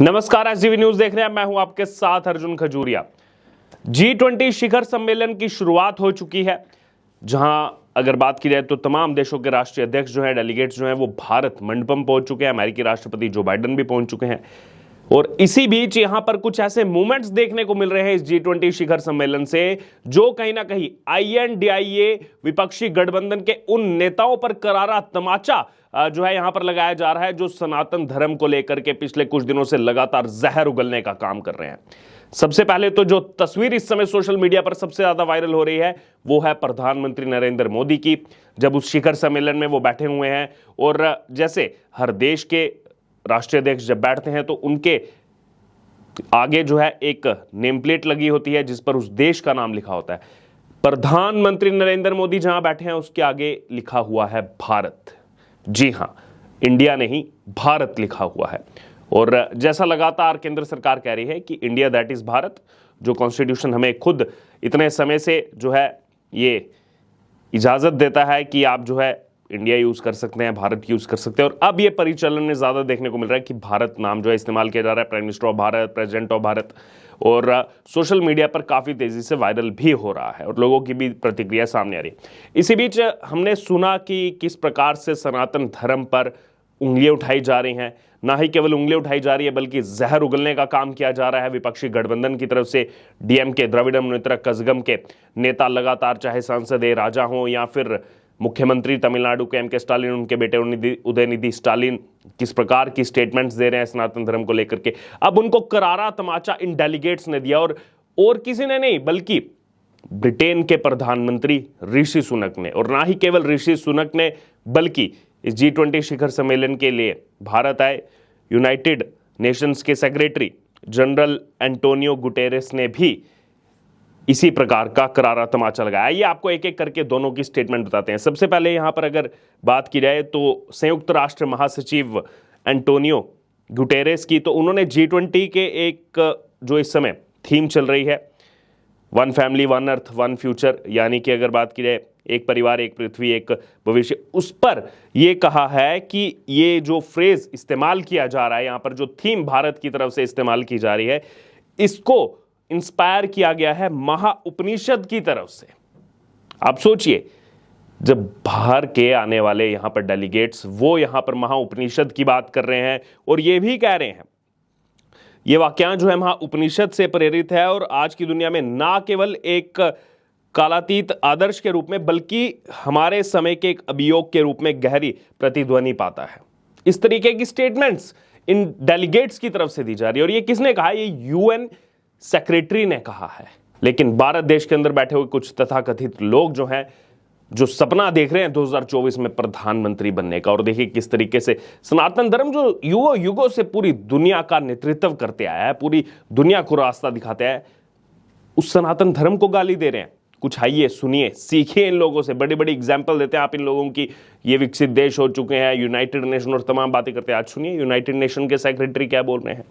नमस्कार, SDV news देख रहे हैं। मैं हूं आपके साथ अर्जुन खजूरिया। G20 शिखर सम्मेलन की शुरुआत हो चुकी है, जहां अगर बात की जाए तो तमाम देशों के राष्ट्रीय अध्यक्ष जो है, डेलीगेट्स जो हैं, वो भारत मंडपम पहुंच चुके हैं। अमेरिकी राष्ट्रपति जो बाइडेन भी पहुंच चुके हैं और इसी बीच यहां पर कुछ ऐसे मूवमेंट्स देखने को मिल रहे हैं इस G20 शिखर सम्मेलन से, जो कहीं ना कहीं INDIA विपक्षी गठबंधन के उन नेताओं पर करारा तमाचा जो है यहां पर लगाया जा रहा है, जो सनातन धर्म को लेकर के पिछले कुछ दिनों से लगातार जहर उगलने का काम कर रहे हैं। सबसे पहले तो जो तस्वीर इस समय सोशल मीडिया पर सबसे ज्यादा वायरल हो रही है वो है प्रधानमंत्री नरेंद्र मोदी की, जब उस शिखर सम्मेलन में वो बैठे हुए हैं। और जैसे हर देश के राष्ट्रीय अध्यक्ष जब बैठते हैं तो उनके आगे जो है एक नेम प्लेट लगी होती है जिस पर उस देश का नाम लिखा होता है। प्रधानमंत्री नरेंद्र मोदी जहां बैठे हैं उसके आगे लिखा हुआ है भारत। जी हां, इंडिया नहीं, भारत लिखा हुआ है। और जैसा लगातार केंद्र सरकार कह रही है कि इंडिया दैट इज भारत, जो कॉन्स्टिट्यूशन हमें खुद इतने समय से जो है ये इजाजत देता है कि आप जो है इंडिया यूज कर सकते हैं, भारत यूज कर सकते हैं। और अब ये परिचालन में ज्यादा देखने को मिल रहा है कि भारत नाम जो है इस्तेमाल किया जा रहा है, prime minister of Bharat, president of Bharat, और सोशल मीडिया पर काफी तेजी से वायरल भी हो रहा है और लोगों की भी प्रतिक्रिया सामने आ रही है। इसी बीच हमने सुना कि किस प्रकार से सनातन धर्म पर उंगलियां उठाई जा रही हैं। ना ही केवल उंगलियां उठाई जा रही है बल्कि जहर उगलने का काम किया जा रहा है विपक्षी गठबंधन की तरफ से। DMK द्रविड़म मुनेत्र कज़गम के नेता लगातार, चाहे सांसद ए राजा हों या फिर मुख्यमंत्री तमिलनाडु के MK स्टालिन, उनके बेटे उदयनिधि स्टालिन, किस प्रकार की स्टेटमेंट्स दे रहे हैं सनातन धर्म को लेकर के। अब उनको करारा तमाचा इन डेलीगेट्स ने दिया और किसी ने नहीं बल्कि ब्रिटेन के प्रधानमंत्री ऋषि सुनक ने। और ना ही केवल ऋषि सुनक ने बल्कि इस G20 शिखर सम्मेलन के लिए भारत आए यूनाइटेड नेशंस के सेक्रेटरी जनरल एंटोनियो गुटेरेस ने भी इसी प्रकार का करारा तमाचा लगाया। ये आपको एक एक करके दोनों की स्टेटमेंट बताते हैं। सबसे पहले यहां पर अगर बात की जाए तो संयुक्त राष्ट्र महासचिव एंटोनियो गुटेरेस की, तो उन्होंने G20 के एक जो इस समय थीम चल रही है, one family one earth one future, यानी कि अगर बात की जाए एक परिवार एक पृथ्वी एक भविष्य, उस पर यह कहा है कि ये जो फ्रेज इस्तेमाल किया जा रहा है यहां पर, जो थीम भारत की तरफ से इस्तेमाल की जा रही है, इसको इंस्पायर किया गया है महाउपनिषद की तरफ से। आप सोचिए, जब बाहर के आने वाले यहां पर डेलीगेट्स वो यहां पर महाउपनिषद की बात कर रहे हैं और ये भी कह रहे हैं ये वाक्यांश जो है महाउपनिषद से प्रेरित है और आज की दुनिया में ना केवल एक कालातीत आदर्श के रूप में बल्कि हमारे समय के एक अभियोग के रूप में गहरी प्रतिध्वनि पाता है। इस तरीके की स्टेटमेंट्स इन डेलीगेट्स की तरफ से दी जा रही है। और ये किसने कहा? ये UN सेक्रेटरी ने कहा है। लेकिन भारत देश के अंदर बैठे हुए कुछ तथाकथित लोग जो हैं, जो सपना देख रहे हैं 2024 में प्रधानमंत्री बनने का, और देखिए किस तरीके से सनातन धर्म जो युगों युगों से पूरी दुनिया का नेतृत्व करते आया है, पूरी दुनिया को रास्ता दिखाते आया है, उस सनातन धर्म को गाली दे रहे हैं। कुछ आइए, सुनिए, सीखिए इन लोगों से। बड़ी बड़ी एग्जाम्पल देते हैं आप इन लोगों की, ये विकसित देश हो चुके हैं, यूनाइटेड नेशन और तमाम बातें करते हैं। आज सुनिए यूनाइटेड नेशन के सेक्रेटरी क्या बोल रहे हैं।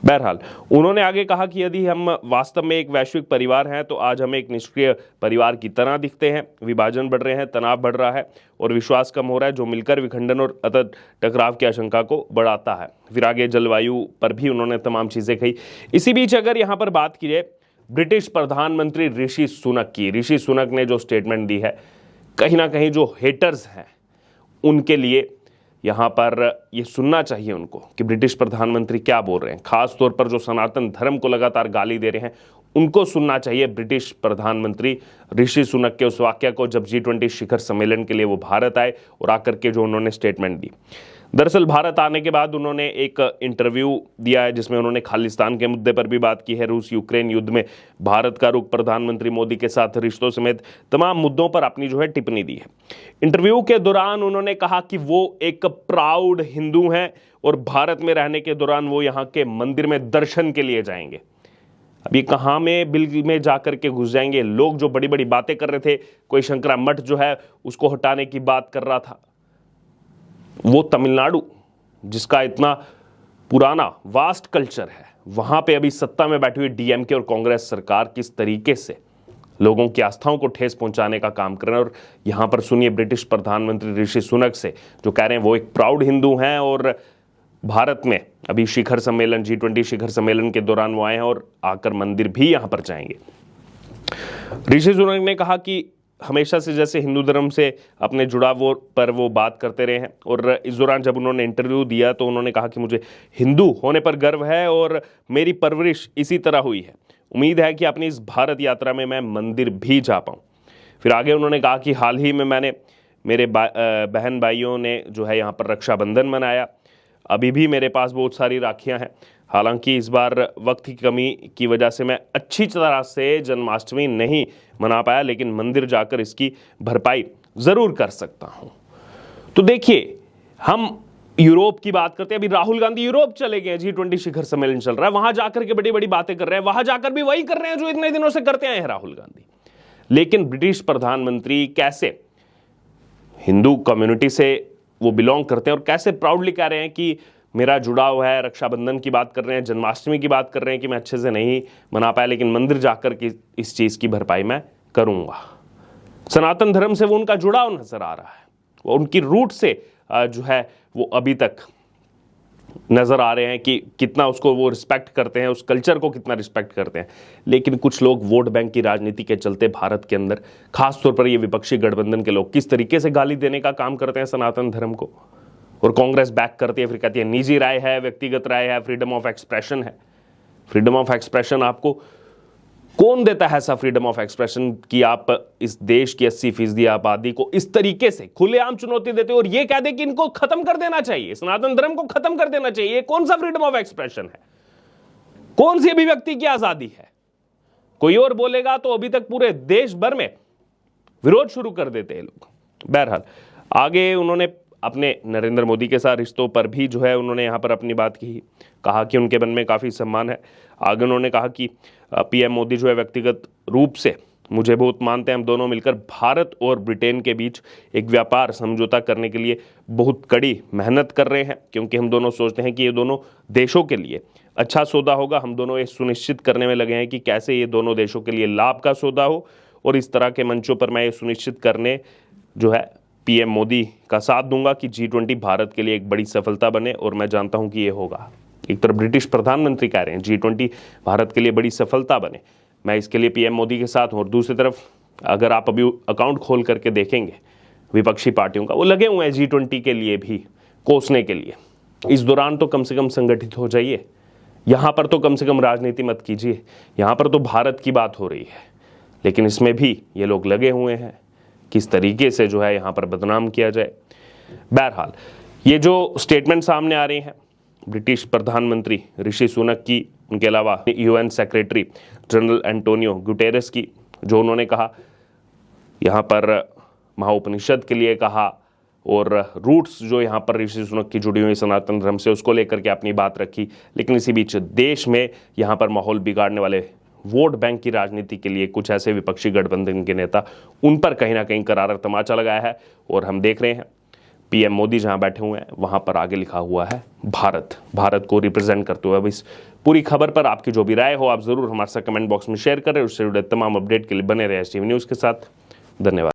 बहरहाल उन्होंने आगे कहा कि यदि हम वास्तव में एक वैश्विक परिवार हैं तो आज हम एक निष्क्रिय परिवार की तरह दिखते हैं। विभाजन बढ़ रहे हैं, तनाव बढ़ रहा है और विश्वास कम हो रहा है, जो मिलकर विखंडन और अतत टकराव की आशंका को बढ़ाता है। फिर आगे जलवायु पर भी उन्होंने तमाम चीजें कही। इसी बीच अगर यहाँ पर बात की जाए ब्रिटिश प्रधानमंत्री ऋषि सुनक की, ऋषि सुनक ने जो स्टेटमेंट दी है, कहीं ना कहीं जो हेटर्स हैं उनके लिए यहां पर यह सुनना चाहिए उनको कि ब्रिटिश प्रधानमंत्री क्या बोल रहे हैं। खास तौर पर जो सनातन धर्म को लगातार गाली दे रहे हैं उनको सुनना चाहिए ब्रिटिश प्रधानमंत्री ऋषि सुनक के उस वाक्य को, जब G20 शिखर सम्मेलन के लिए वो भारत आए और आकर के जो उन्होंने स्टेटमेंट दी। दरअसल भारत आने के बाद उन्होंने एक इंटरव्यू दिया है जिसमें उन्होंने खालिस्तान के मुद्दे पर भी बात की है, रूस यूक्रेन युद्ध में भारत का रुख, प्रधानमंत्री मोदी के साथ रिश्तों समेत तमाम मुद्दों पर अपनी जो है टिप्पणी दी है। इंटरव्यू के दौरान उन्होंने कहा कि वो एक प्राउड हिंदू हैं और भारत में रहने के दौरान वो यहाँ के मंदिर में दर्शन के लिए जाएंगे। अब ये कहाँ में बिल में जाकर के घुस जाएंगे? लोग जो बड़ी बड़ी बातें कर रहे थे, कोई शंकरा मठ जो है उसको हटाने की बात कर रहा था, वो तमिलनाडु जिसका इतना पुराना वास्ट कल्चर है, वहां पे अभी सत्ता में बैठी हुई DMK और कांग्रेस सरकार किस तरीके से लोगों की आस्थाओं को ठेस पहुंचाने का काम कर रहे हैं। और यहां पर सुनिए ब्रिटिश प्रधानमंत्री ऋषि सुनक से, जो कह रहे हैं वो एक प्राउड हिंदू हैं और भारत में अभी शिखर सम्मेलन G20 शिखर सम्मेलन के दौरान वो आए हैं और आकर मंदिर भी यहां पर जाएंगे। ऋषि सुनक ने कहा कि हमेशा से जैसे हिंदू धर्म से अपने जुड़ाव पर वो बात करते रहे हैं और इस दौरान जब उन्होंने इंटरव्यू दिया तो उन्होंने कहा कि मुझे हिंदू होने पर गर्व है और मेरी परवरिश इसी तरह हुई है। उम्मीद है कि अपनी इस भारत यात्रा में मैं मंदिर भी जा पाऊँ। फिर आगे उन्होंने कहा कि हाल ही में मैंने मेरे बहन भाइयों ने जो है यहाँ पर रक्षाबंधन मनाया। अभी भी मेरे पास बहुत सारी राखियाँ हैं। हालांकि इस बार वक्त की कमी की वजह से मैं अच्छी तरह से जन्माष्टमी नहीं मना पाया, लेकिन मंदिर जाकर इसकी भरपाई ज़रूर कर सकता हूँ। तो देखिए, हम यूरोप की बात करते हैं। अभी राहुल गांधी यूरोप चले गए, G20 शिखर सम्मेलन चल रहा है, वहां जाकर के बड़ी बड़ी बातें कर रहे हैं, वहां जाकर भी वही कर रहे हैं जो इतने दिनों से करते आए हैं राहुल गांधी। लेकिन ब्रिटिश प्रधानमंत्री कैसे हिंदू कम्युनिटी से वो बिलोंग करते हैं और कैसे प्राउडली कह रहे हैं कि मेरा जुड़ाव है, रक्षाबंधन की बात कर रहे हैं, जन्माष्टमी की बात कर रहे हैं कि मैं अच्छे से नहीं मना पाया, लेकिन मंदिर जाकर के इस चीज़ की भरपाई मैं करूंगा। सनातन धर्म से वो उनका जुड़ाव नजर आ रहा है, वो उनकी रूट से जो है वो अभी तक नज़र आ रहे हैं कि कितना उसको वो रिस्पेक्ट करते हैं, उस कल्चर को कितना रिस्पेक्ट करते हैं। लेकिन कुछ लोग वोट बैंक की राजनीति के चलते भारत के अंदर, खासतौर पर ये विपक्षी गठबंधन के लोग, किस तरीके से गाली देने का काम करते हैं सनातन धर्म को। और कांग्रेस बैक करती है, फिर कहती है निजी राय है, व्यक्तिगत राय है, फ्रीडम ऑफ एक्सप्रेशन है। फ्रीडम ऑफ एक्सप्रेशन आपको कौन देता है ऐसा फ्रीडम ऑफ एक्सप्रेशन कि आप इस देश की 80% आबादी को इस तरीके से खुलेआम चुनौती देते हो और ये कह दे कि इनको खत्म कर देना चाहिए, सनातन धर्म को खत्म कर देना चाहिए? कौन सा फ्रीडम ऑफ एक्सप्रेशन है? कौन सी अभिव्यक्ति की आजादी है? कोई और बोलेगा तो अभी तक पूरे देश भर में विरोध शुरू कर देते हैं लोग। बहरहाल आगे उन्होंने अपने नरेंद्र मोदी के साथ रिश्तों पर भी जो है उन्होंने यहाँ पर अपनी बात की, कहा कि उनके मन में काफ़ी सम्मान है। आगे उन्होंने कहा कि पीएम मोदी जो है व्यक्तिगत रूप से मुझे बहुत मानते हैं, हम दोनों मिलकर भारत और ब्रिटेन के बीच एक व्यापार समझौता करने के लिए बहुत कड़ी मेहनत कर रहे हैं, क्योंकि हम दोनों सोचते हैं कि ये दोनों देशों के लिए अच्छा सौदा होगा। हम दोनों ये सुनिश्चित करने में लगे हैं कि कैसे ये दोनों देशों के लिए लाभ का सौदा हो, और इस तरह के मंचों पर मैं ये सुनिश्चित करने जो है पीएम मोदी का साथ दूंगा कि G20 भारत के लिए एक बड़ी सफलता बने, और मैं जानता हूं कि ये होगा। एक तरफ ब्रिटिश प्रधानमंत्री कह रहे हैं G20 भारत के लिए बड़ी सफलता बने, मैं इसके लिए पीएम मोदी के साथ हूं। और दूसरी तरफ अगर आप अभी अकाउंट खोल करके देखेंगे विपक्षी पार्टियों का, वो लगे हुए हैं G20 के लिए भी कोसने के लिए। इस दौरान तो कम से कम संगठित हो जाइए, यहाँ पर तो कम से कम राजनीति मत कीजिए, यहाँ पर तो भारत की बात हो रही है। लेकिन इसमें भी ये लोग लगे हुए हैं किस तरीके से जो है यहाँ पर बदनाम किया जाए। बहरहाल ये जो स्टेटमेंट सामने आ रही हैं ब्रिटिश प्रधानमंत्री ऋषि सुनक की, उनके अलावा UN secretary general Antonio Guterres की, जो उन्होंने कहा यहाँ पर महाउपनिषद के लिए कहा, और रूट्स जो यहाँ पर ऋषि सुनक की जुड़ी हुई सनातन धर्म से, उसको लेकर के अपनी बात रखी। लेकिन इसी बीच देश में यहाँ पर माहौल बिगाड़ने वाले वोट बैंक की राजनीति के लिए कुछ ऐसे विपक्षी गठबंधन के नेता, उन पर कहीं ना कहीं करारा तमाचा लगाया है। और हम देख रहे हैं पीएम मोदी जहां बैठे हुए हैं वहां पर आगे लिखा हुआ है भारत, भारत को रिप्रेजेंट करते हुए। अब इस पूरी खबर पर आपकी जो भी राय हो आप जरूर हमारे साथ कमेंट बॉक्स में शेयर करें। उससे जुड़े तमाम अपडेट के लिए बने रहे STV न्यूज़ के साथ। धन्यवाद।